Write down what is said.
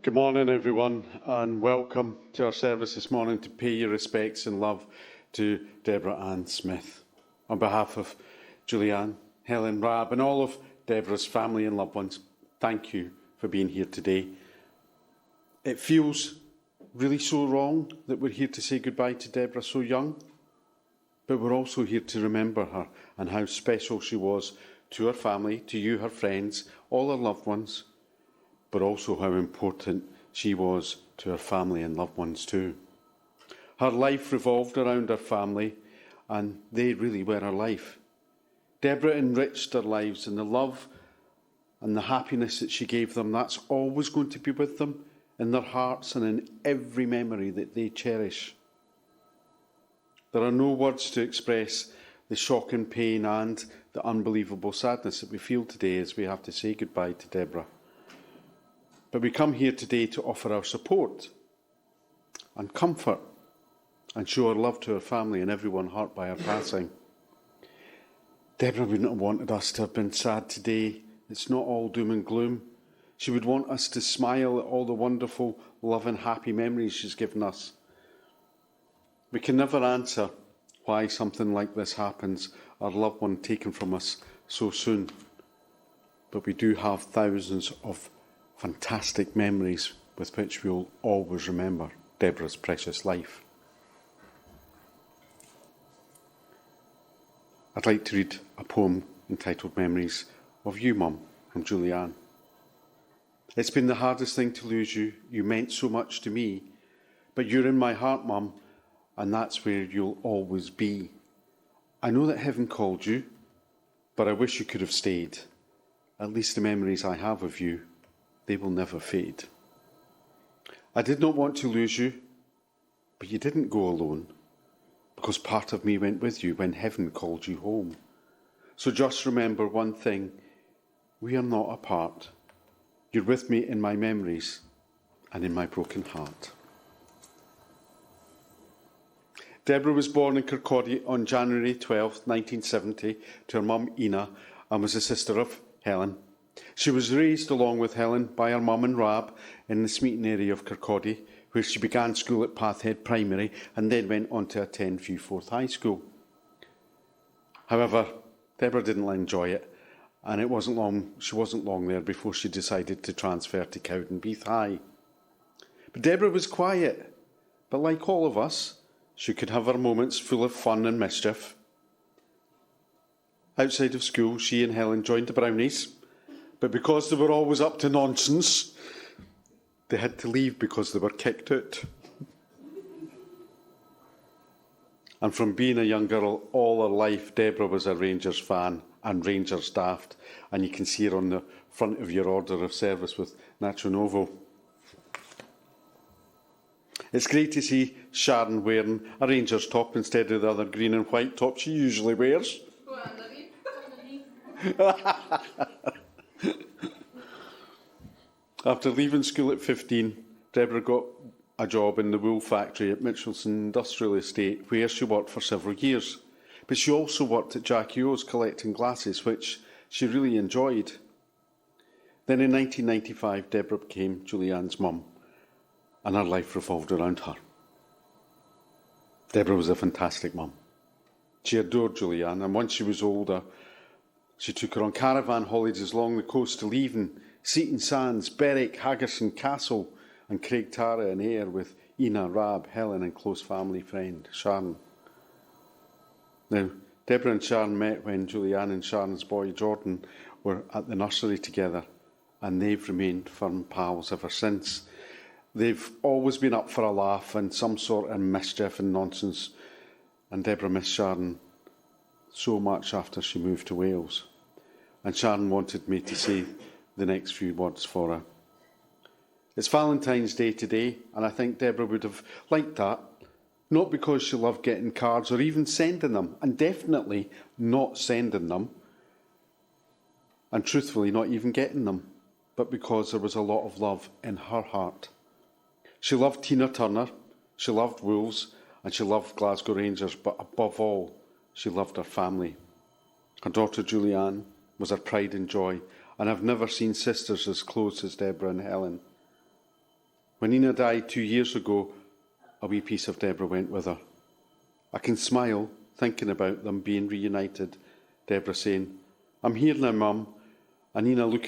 Good morning, everyone, and welcome to our service this morning to pay your respects and love to Deborah Ann Smith. On behalf of Julianne, Helen, Rab, and all of Deborah's family and loved ones, thank you for being here today. It feels really so wrong that we're here to say goodbye to Deborah so young, but we're also here to remember her and how special she was to her family, to you, her friends, all her loved ones, but also how important she was to her family and loved ones too. Her life revolved around her family, and they really were her life. Deborah enriched their lives, and the love and the happiness that she gave them, that's always going to be with them in their hearts and in every memory that they cherish. There are no words to express the shock and pain and the unbelievable sadness that we feel today as we have to say goodbye to Deborah. But we come here today to offer our support and comfort and show our love to her family and everyone hurt by her passing. Deborah wouldn't have wanted us to have been sad today. It's not all doom and gloom. She would want us to smile at all the wonderful, love and happy memories she's given us. We can never answer why something like this happens, our loved one taken from us so soon. But we do have thousands of fantastic memories with which we will always remember Deborah's precious life. I'd like to read a poem entitled Memories of You, Mum, from Julianne. It's been the hardest thing to lose you. You meant so much to me. But you're in my heart, Mum, and that's where you'll always be. I know that heaven called you, but I wish you could have stayed. At least the memories I have of you, they will never fade. I did not want to lose you, but you didn't go alone, because part of me went with you when heaven called you home. So just remember one thing, we are not apart. You're with me in my memories and in my broken heart. Deborah was born in Kirkcaldy on January 12, 1970, to her mum Ina, and was a sister of Helen. She was raised along with Helen by her mum and Rab in the Smeaton area of Kirkcaldy, where she began school at Pathhead Primary and then went on to attend Viewforth Forth High School. However, Deborah didn't enjoy it, and she wasn't long there before she decided to transfer to Cowdenbeath High. But Deborah was quiet, but like all of us, she could have her moments full of fun and mischief. Outside of school, she and Helen joined the Brownies, but because they were always up to nonsense, they had to leave because they were kicked out. And from being a young girl all her life, Deborah was a Rangers fan and Rangers daft, and you can see her on the front of your order of service with Nacho Novo. It's great to see Sharon wearing a Rangers top instead of the other green and white top she usually wears. After leaving school at 15, Deborah got a job in the wool factory at Mitchelson Industrial Estate, where she worked for several years. But she also worked at Jackie O's collecting glasses, which she really enjoyed. Then in 1995, Deborah became Julianne's mum, and her life revolved around her. Deborah was a fantastic mum. She adored Julianne, and once she was older, she took her on caravan holidays along the coast to Leven, Seaton Sands, Berwick, Haggerson Castle, and Craig Tara and Ayr with Ina, Rab, Helen, and close family friend Sharon. Now, Deborah and Sharon met when Julianne and Sharon's boy Jordan were at the nursery together, and they've remained firm pals ever since. They've always been up for a laugh and some sort of mischief and nonsense, and Deborah missed Sharon so much after she moved to Wales. And Sharon wanted me to say the next few words for her. It's Valentine's Day today, and I think Deborah would have liked that. Not because she loved getting cards or even sending them, and definitely not sending them, and truthfully not even getting them, but because there was a lot of love in her heart. She loved Tina Turner, she loved Wolves, and she loved Glasgow Rangers, but above all, she loved her family. Her daughter Julianne was her pride and joy, and I've never seen sisters as close as Deborah and Helen. When Nina died 2 years ago, a wee piece of Deborah went with her. I can smile thinking about them being reunited, Deborah saying, "I'm here now, Mum," and Nina looking